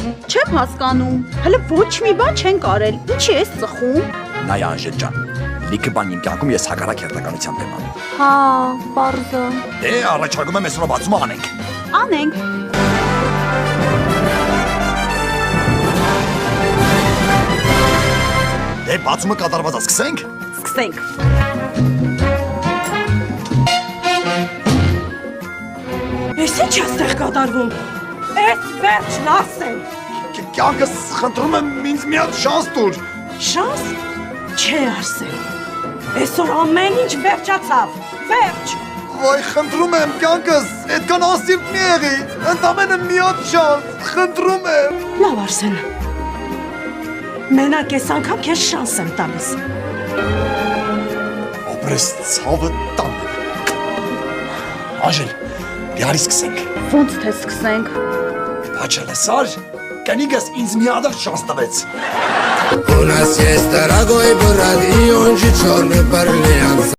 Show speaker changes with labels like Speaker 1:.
Speaker 1: Չեմ հասկանում, հələ ոչ մի բան չեն կարել, ինչի ես ծխում։
Speaker 2: Նայ Անժել ջան, լիքը բան իմ կյանքում ես հակառակ երթականության եմ անում։
Speaker 1: Հա, պարզը։
Speaker 2: Դե առաջարկում եմ այսօր բացումը անենք։
Speaker 1: Անենք։
Speaker 2: Դե բացումը կատարված է, սկսենք։
Speaker 1: Սկսենք։
Speaker 3: Ես ինչ աստեղ կատարվում։ Էս վերջն ասեմ։
Speaker 2: Կյանքս խնդրում եմ ինձ մի հատ շանս տուր։
Speaker 3: Շանս չէ Արսեն։ Այսօր ամեն ինչ վերջացավ։ Վերջ։
Speaker 2: Ոայ խնդրում եմ կյանքս, այդքան անսիրտ մի եղի։ Ընդամենը մի հատ շանս, խնդրում եմ։
Speaker 3: Լավ Արսեն։ Մենակ այս անգամ քեզ շանս եմ տալիս։
Speaker 2: Ապրես ցավը տան։ Անժել, դիարի սկսենք։
Speaker 1: Ոնց թե սկսենք։
Speaker 2: Բաչը լսար, կնիգս ինձ մի հատ շանս տվեց։
Speaker 4: У нас есть дорогой брат, и он же черный барлианс.